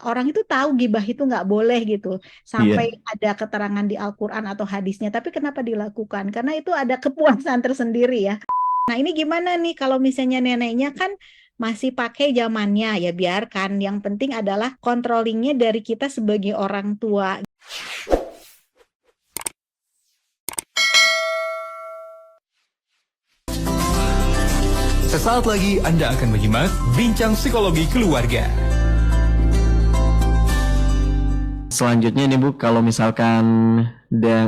Orang itu tahu gibah itu nggak boleh gitu. Iya. Sampai ada keterangan di Al-Quran atau hadisnya. Tapi kenapa dilakukan? Karena itu ada kepuasan tersendiri ya. Nah ini gimana nih kalau misalnya neneknya kan masih pakai zamannya, ya biarkan. Yang penting adalah controllingnya dari kita sebagai orang tua. Sesaat lagi Anda akan menyimak Bincang Psikologi Keluarga. Selanjutnya nih Bu, kalau misalkan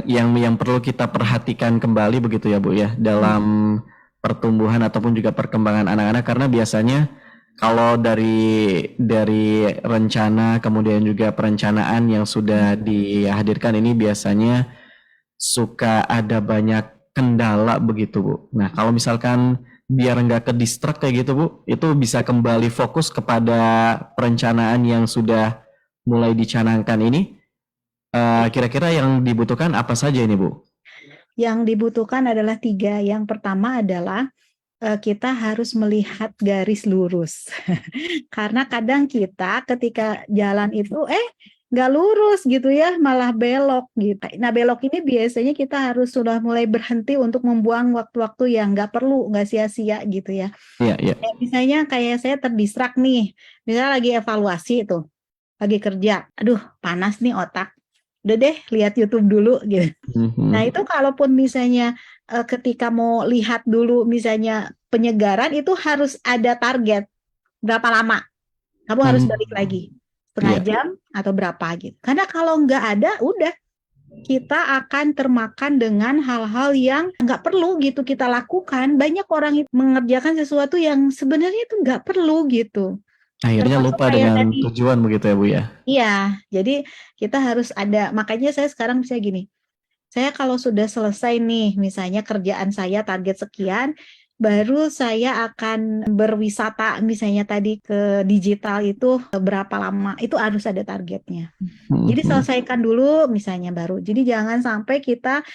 yang perlu kita perhatikan kembali begitu ya Bu ya dalam pertumbuhan ataupun juga perkembangan anak-anak, karena biasanya kalau dari rencana kemudian juga perencanaan yang sudah dihadirkan ini biasanya suka ada banyak kendala begitu Bu. Nah kalau misalkan biar nggak ke distract kayak gitu Bu, itu bisa kembali fokus kepada perencanaan yang sudah mulai dicanangkan ini. Kira-kira yang dibutuhkan apa saja ini Bu? Yang dibutuhkan adalah 3. Yang pertama adalah kita harus melihat garis lurus. Karena kadang kita ketika jalan itu nggak lurus gitu ya, malah belok gitu. Nah belok ini biasanya kita harus sudah mulai berhenti untuk membuang waktu-waktu yang nggak perlu, nggak sia-sia gitu ya. Iya, iya. Misalnya kayak saya terdistrak nih, misalnya lagi evaluasi tuh, lagi kerja, aduh panas nih otak, udah deh lihat YouTube dulu gitu. Nah, Mhm. itu kalaupun misalnya ketika mau lihat dulu misalnya penyegaran itu harus ada target berapa lama. Kamu harus Hmm. balik lagi. Setengah Iya. jam atau berapa gitu. Karena kalau nggak ada, udah kita akan termakan dengan hal-hal yang nggak perlu gitu kita lakukan. Banyak orang itu mengerjakan sesuatu yang sebenarnya itu nggak perlu gitu. Akhirnya Termasuk lupa kayak dengan tadi. tujuan begitu ya Bu ya. Iya, jadi kita harus ada. Makanya saya sekarang bisa gini. Saya kalau sudah selesai nih, misalnya kerjaan saya target sekian, baru saya akan berwisata misalnya tadi ke digital itu berapa lama, itu harus ada targetnya. Jadi Mhm. selesaikan dulu misalnya baru. Jadi jangan sampai kita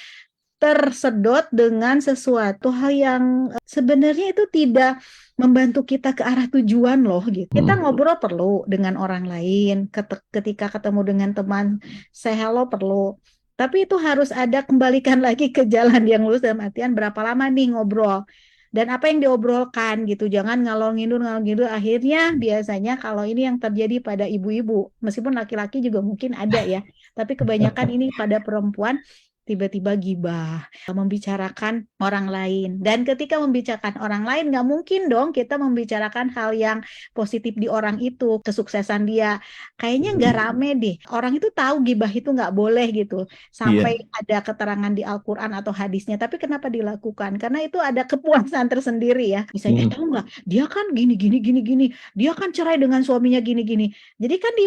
tersedot dengan sesuatu hal yang sebenarnya itu tidak membantu kita ke arah tujuan loh gitu. Kita Mhm. ngobrol perlu dengan orang lain, ketika ketemu dengan teman, say hello perlu. Tapi itu harus ada kembalikan lagi ke jalan yang lurus dalam artian berapa lama nih ngobrol. Dan apa yang diobrolkan gitu, jangan ngalor ngidul akhirnya biasanya kalau ini yang terjadi pada ibu-ibu, meskipun laki-laki juga mungkin ada ya, tapi kebanyakan ini pada perempuan tiba-tiba gibah, membicarakan orang lain. Dan ketika membicarakan orang lain, nggak mungkin dong kita membicarakan hal yang positif di orang itu, kesuksesan dia. Kayaknya nggak rame deh. Orang itu tahu gibah itu nggak boleh gitu. Iya. Sampai ada keterangan di Al-Quran atau hadisnya. Tapi kenapa dilakukan? Karena itu ada kepuasan tersendiri ya. Misalnya, Mhm. tahu nggak? Dia kan gini, gini, gini, gini. Dia kan cerai dengan suaminya gini, gini. Jadi kan di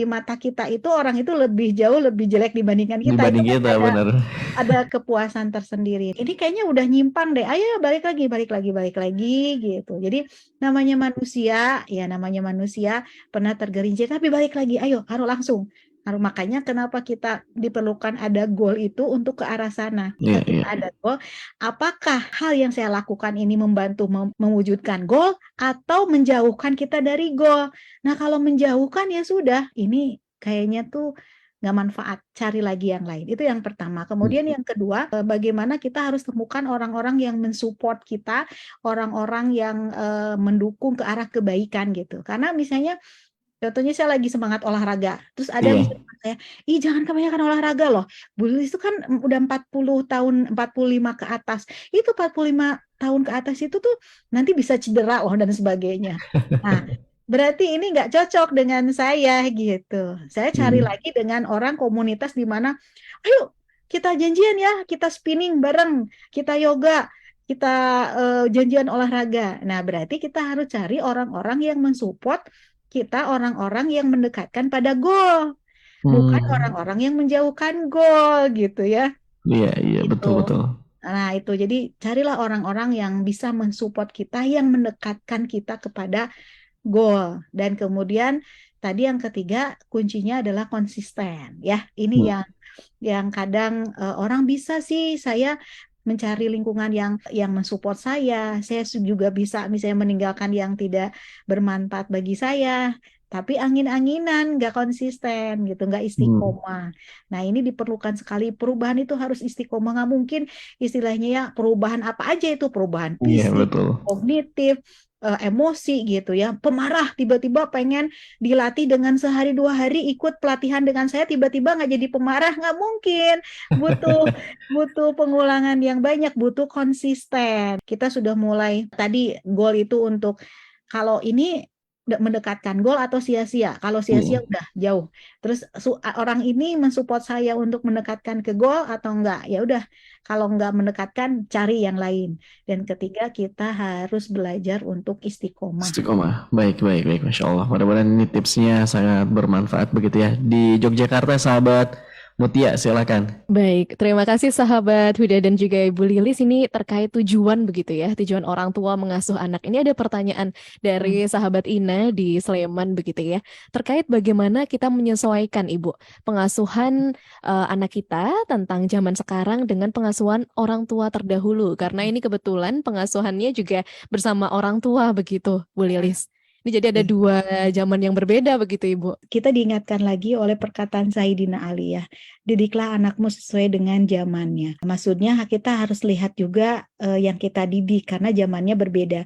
mata kita itu orang itu lebih jauh lebih jelek dibandingkan kita. Itu Dibanding kan kita ada benar. ada kepuasan tersendiri. Ini kayaknya udah nyimpang deh. Ayo balik lagi, balik lagi, balik lagi gitu. Jadi namanya manusia pernah tergelincir tapi balik lagi. Ayo, harus langsung. Makanya kenapa kita diperlukan ada goal itu untuk ke arah sana. Iya, Ketika iya. ada goal, apakah hal yang saya lakukan ini membantu mewujudkan goal atau menjauhkan kita dari goal? Nah, kalau menjauhkan ya sudah, ini kayaknya tuh nggak manfaat, cari lagi yang lain. Itu yang pertama. Kemudian yang kedua, bagaimana kita harus temukan orang-orang yang mensupport kita, orang-orang yang mendukung ke arah kebaikan gitu. Karena misalnya contohnya saya lagi semangat olahraga, terus ada Iya. misalnya saya, ih jangan kebanyakan olahraga loh. Bulu itu kan udah 40 tahun, 45 ke atas. Itu 45 tahun ke atas itu tuh nanti bisa cedera loh dan sebagainya. Nah, berarti ini nggak cocok dengan saya gitu. Saya cari Mhm. lagi dengan orang komunitas di mana, ayo kita janjian ya, kita spinning bareng, kita yoga, kita janjian olahraga. Nah, berarti kita harus cari orang-orang yang mensupport kita, orang-orang yang mendekatkan pada goal, bukan Hmm. orang-orang yang menjauhkan goal gitu ya. Iya, iya, Itu. betul, betul. Nah, itu jadi carilah orang-orang yang bisa mensupport kita, yang mendekatkan kita kepada goal. Dan kemudian tadi yang ketiga kuncinya adalah konsisten ya. Ini Hmm. yang kadang orang bisa sih saya mencari lingkungan yang mensupport saya. Saya juga bisa misalnya meninggalkan yang tidak bermanfaat bagi saya. tapi angin-anginan, nggak konsisten gitu, nggak istiqomah. Nah, ini diperlukan sekali. Perubahan itu harus istiqomah, nggak mungkin istilahnya ya perubahan apa aja itu, perubahan Iya, fisik, betul. kognitif, emosi gitu ya. Pemarah tiba-tiba pengen dilatih dengan sehari dua hari ikut pelatihan dengan saya, tiba-tiba nggak jadi pemarah, nggak mungkin. Butuh butuh pengulangan yang banyak, butuh konsisten. Kita sudah mulai tadi goal itu untuk kalau ini mendekatkan goal atau sia-sia. Kalau sia-sia Iya. udah jauh. Terus orang ini mensupport saya untuk mendekatkan ke goal atau enggak? Ya udah, kalau enggak mendekatkan cari yang lain. Dan ketiga kita harus belajar untuk istiqomah. Istiqomah. Baik, baik, baik. Masya Allah. Mudah-mudahan ini tipsnya sangat bermanfaat begitu ya. Di Yogyakarta, sahabat Mutia, silakan. Baik, terima kasih sahabat Huda dan juga Ibu Lilis. Ini terkait tujuan begitu ya, tujuan orang tua mengasuh anak. Ini ada pertanyaan dari sahabat Ina di Sleman begitu ya, terkait bagaimana kita menyesuaikan Ibu pengasuhan anak kita tentang zaman sekarang dengan pengasuhan orang tua terdahulu. Karena ini kebetulan pengasuhannya juga bersama orang tua begitu, Bu Lilis. Ini jadi ada dua zaman yang berbeda begitu Ibu. Kita diingatkan lagi oleh perkataan Sayyidina Ali ya, didiklah anakmu sesuai dengan zamannya. Maksudnya kita harus lihat juga yang kita didik karena zamannya berbeda.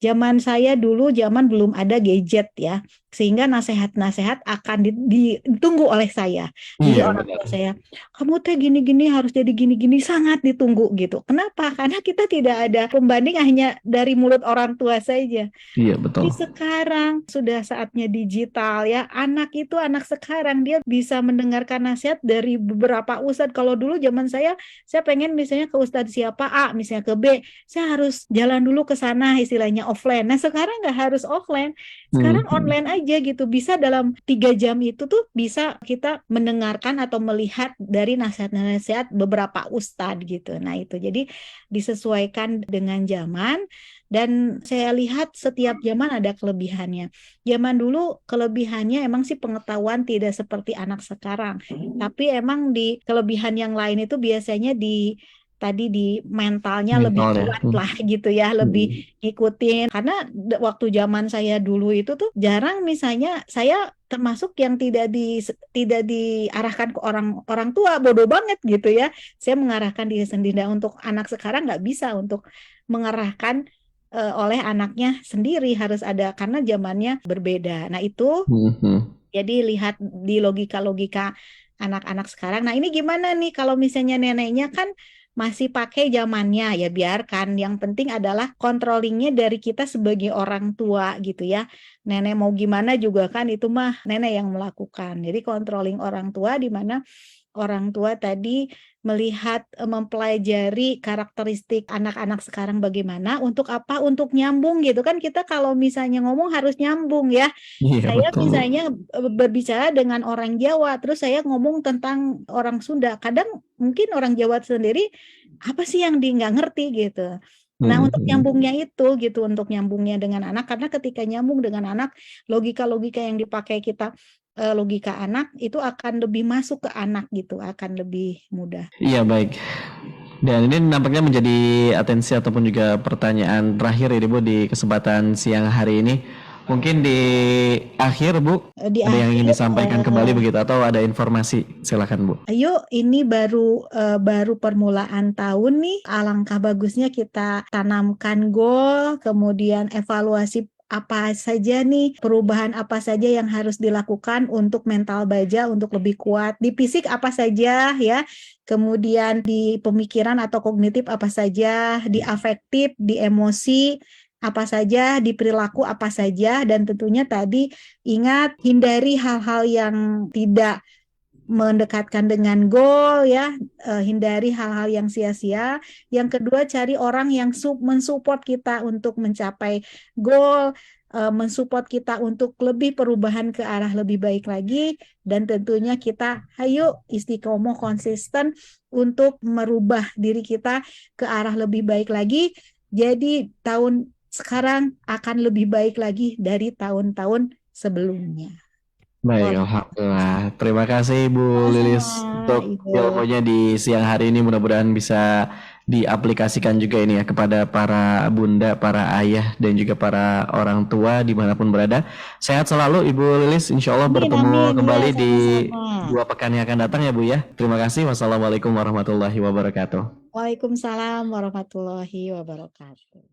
Zaman saya dulu zaman belum ada gadget ya, sehingga nasihat-nasihat akan ditunggu oleh saya. Jadi Iya, orang benar. tua saya, kamu teh gini-gini harus jadi gini-gini, sangat ditunggu gitu. Kenapa? Karena kita tidak ada pembanding, hanya dari mulut orang tua saja. Iya, Tapi betul. sekarang sudah saatnya digital ya. Anak itu anak sekarang dia bisa mendengarkan nasihat dari beberapa ustadz. Kalau dulu zaman saya pengen misalnya ke ustadz siapa A, misalnya ke B, saya harus jalan dulu ke sana istilahnya offline. Nah sekarang nggak harus offline, sekarang Hmm. online aja gitu. Bisa dalam 3 jam itu tuh bisa kita mendengarkan atau melihat dari nasihat-nasihat beberapa ustadz gitu. Nah itu jadi disesuaikan dengan zaman. Dan saya lihat setiap zaman ada kelebihannya. Zaman dulu kelebihannya emang sih pengetahuan tidak seperti anak sekarang. Tapi emang di kelebihan yang lain itu biasanya di tadi di mentalnya lebih Mental ya. kuat lah gitu ya, lebih ngikutin. Karena waktu zaman saya dulu itu tuh jarang misalnya saya termasuk yang tidak diarahkan ke orang orang tua, bodoh banget gitu ya. Saya mengarahkan diri sendiri. Nah, untuk anak sekarang nggak bisa untuk mengarahkan oleh anaknya sendiri, harus ada karena zamannya berbeda. Nah, itu Hmm. jadi lihat di logika-logika anak-anak sekarang. Nah, ini gimana nih kalau misalnya neneknya kan masih pakai zamannya, ya biarkan. Yang penting adalah controllingnya dari kita sebagai orang tua gitu ya. Nenek mau gimana juga kan itu mah nenek yang melakukan. Jadi controlling orang tua di mana orang tua tadi melihat, mempelajari karakteristik anak-anak sekarang bagaimana, untuk apa? Untuk nyambung gitu kan, kita kalau misalnya ngomong harus nyambung ya. Iya, Saya betul. misalnya berbicara dengan orang Jawa, terus saya ngomong tentang orang Sunda, kadang mungkin orang Jawa sendiri, apa sih yang dia nggak ngerti gitu. Nah, untuk nyambungnya itu gitu, untuk nyambungnya dengan anak, karena ketika nyambung dengan anak, logika-logika yang dipakai kita, logika anak itu akan lebih masuk ke anak gitu, akan lebih mudah. Iya, baik. Dan ini nampaknya menjadi atensi ataupun juga pertanyaan terakhir ini Bu di kesempatan siang hari ini. Mungkin di akhir Bu, Di ada yang ingin akhir, disampaikan kembali begitu atau ada informasi? Silakan Bu. ayo ini baru permulaan tahun nih, alangkah bagusnya kita tanamkan goal, kemudian evaluasi apa saja nih, perubahan apa saja yang harus dilakukan untuk mental baja untuk lebih kuat, di fisik apa saja ya, kemudian di pemikiran atau kognitif apa saja, di afektif, di emosi apa saja, di perilaku apa saja, dan tentunya tadi ingat hindari hal-hal yang tidak mendekatkan dengan goal ya, hindari hal-hal yang sia-sia. Yang kedua, cari orang yang mensupport kita untuk mencapai goal, mensupport kita untuk lebih perubahan ke arah lebih baik lagi, dan tentunya kita ayo istiqomah konsisten untuk merubah diri kita ke arah lebih baik lagi. Jadi tahun sekarang akan lebih baik lagi dari tahun-tahun sebelumnya. Baik, alhamdulillah. Terima kasih Bu Lilis Sama-sama, untuk Ibu. ilmunya di siang hari ini. Mudah-mudahan bisa diaplikasikan juga ini ya kepada para bunda, para ayah dan juga para orang tua dimanapun berada. Sehat selalu Ibu Lilis, insya Allah Amin, bertemu amin. Ya, kembali di sama-sama. 2 pekan yang akan datang ya Bu ya. Terima kasih. Wassalamualaikum warahmatullahi wabarakatuh. Waalaikumsalam warahmatullahi wabarakatuh.